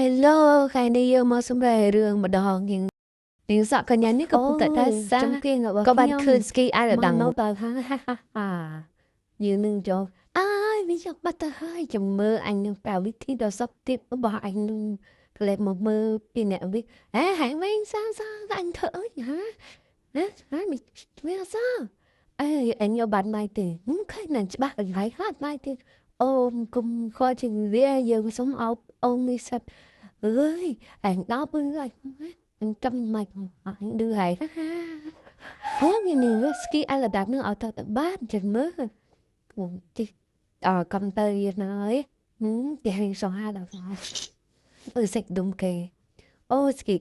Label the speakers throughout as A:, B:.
A: Hello ថ្ងៃនេះយើងមកសម្ដែងរឿងម្ដងនាងសក់កញ្ញានេះកំពុងតែតែសាក៏បានឃើញស្គីអាយដាំងមកដល់ហាយើងនឹងចូលអើយវាយកបាត់ទៅហើយចាំមើលអញនឹងប្រើវិធីដ៏សព្វទាបរបស់អញនឹងក្លែបមកមើលពីអ្នកវិហាងវិញសាអញធ្វើអើយហើយវាអើយអញយកបាត់មកទេឃើញនឹងច្បាស់អញហើយខាត់មកទេអូនគុំខោជាវាយើងសុំអោបអូននេះសិតơi anh đó bưng rồi anh trăm mạch anh đưa hải ha hố như nữa ski ai là đạp nữa ở tận bát chừng mớ chị cầm tay nói thì hành số hai là sạch đúng kì ô ski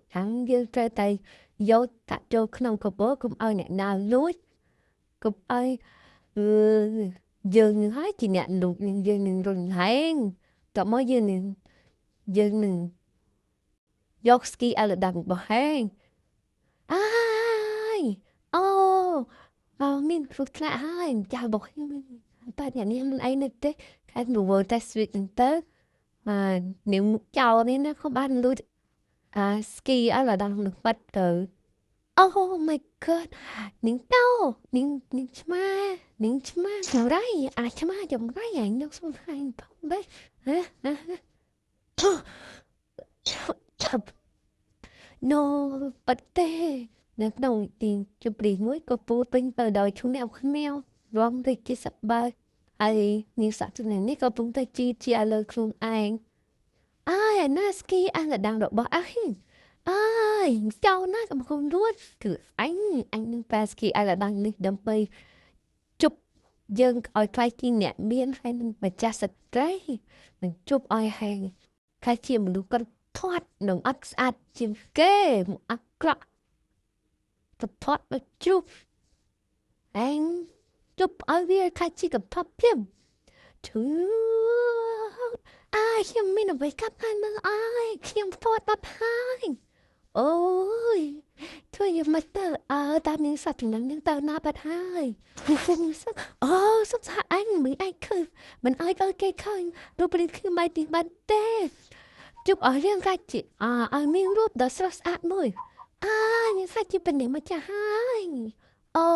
A: hắn dương trai tay vô tạ châu không có bố cũng ơi nè nào lúi cũng ơi dương nói chị nhận lụt dương rồi thấy tao mới dươngយកស្គីឲ្យលដាប់របស់ហេងអើយអូមានព្រោះថ្នាក់ហើយចាស់របស់ប៉ាអ្នកនេះមិនអីនេះទេខែមើលតែស្វីតទៅនាងចោលនេះណាkhôngបានលួចស្គីឲ្យលដាប់នឹងបាត់ទៅOh my god នាងតោនាងឆ្មាចម្រៃឆ្មាចម្រៃអញនឹងសុំហាញផងបេណូបាត់ទេនៅក្នុងទីជម្រីមួយក៏ពូពេញទៅដោយឈ្មោះអ្នកគ្នារងទៅជាសប្បាយហើយនាងសាក់ជំនាញនេះក៏ពុំទៅជាលើខ្លួនឯងអើយណាស្គីអានដាំងរបស់អញអើយចៅណាកំពុងរួតគឺអញនឹងប៉ាស្គីអានដាំងនេះដើម្បីជប់យើងឲ្យខ្លាយជាអ្នកមានហើយនឹងម្ចាស់ស្ត្រីនឹងជប់ឲ្យហែងខ្លាយជាមនុស្សគាត់ធាត់នឹងអត់ស្អាតជាងគេមកអាក្រក់ទៅធាត់មកជប់អញជប់ឲ្យវាខ្លាចជាកំផាប់ភ្លាមឈឺខ្ញុំមានអ្វីកាប់ហើយមើលខ្ញុំធាត់បាត់ហើយអូយធ្វើយ៉ាងម៉េចទៅតាមនាងសត្វចំណឹងនឹងទៅណាបាត់ហើយអូសុខសាអញមិនអាចឃើញមិនឲ្យដល់គេឃើញរូបរាងខ្ញុំមិនទីបានទេជប់ឲ្យរឿងកាច់ជាឲ្យមានរូបដ៏ស្រស់ស្អាតមួយនាងសាច់ជាបេម្ចាស់ហើយអូ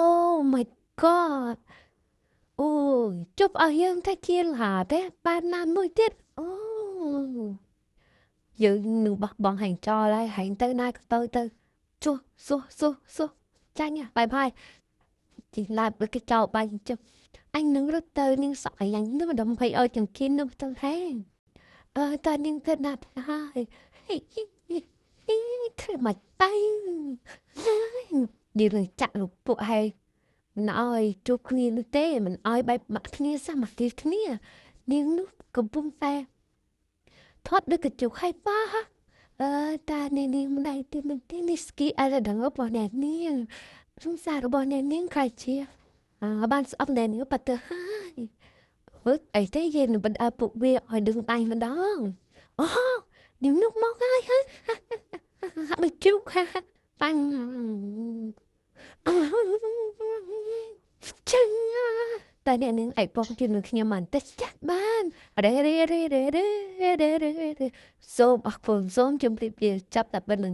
A: my god អូយជប់ឲ្យយើងថាជាលហាទេបានណាមួយទៀតអូយើងនឹងបោះបង់ហាញ់ចោលហើយហាញ់ទៅណាក៏ទៅជួសចាញ់បាយបាយជីឡាបគេចោលបាយជិបអញនឹងរត់ទៅនាងសក់អញនឹងដំភ័យឲ្យចង្កៀននឹងទៅហេតានាងទៅណាត់ហើយធ្វើមកតៃយើងនឹងចាក់រូបពួកហើយមិនអោយជួបគ្នានោះទេមិនអោយបែបមកគ្នាសោះមកគីគ្នានាងនោះកំពុងតែធាត់ដូចកញ្ចក់ហើយប៉ាតានាងមិនដែរទីមិនទីនេះស្គីអារដងរបស់អ្នកនាងសង្សាររបស់អ្នកនាងខ្លាចជាបានស្អប់អ្នកនាងបាត់ទៅហើយអីទេយើងនឹងបណ្ដាពួកវាឲ្យដឹងដៃម្ដងអូនាងនោះមកហើយហាក់បីជុកបាញ់ចឹងតែអ្នកនាងឯបងជឿនឹងខ្ញុំមិនទេចាក់បានរេសូមអរគុណសូមជម្រាបលាចាប់តែប៉ុណ្្នឹង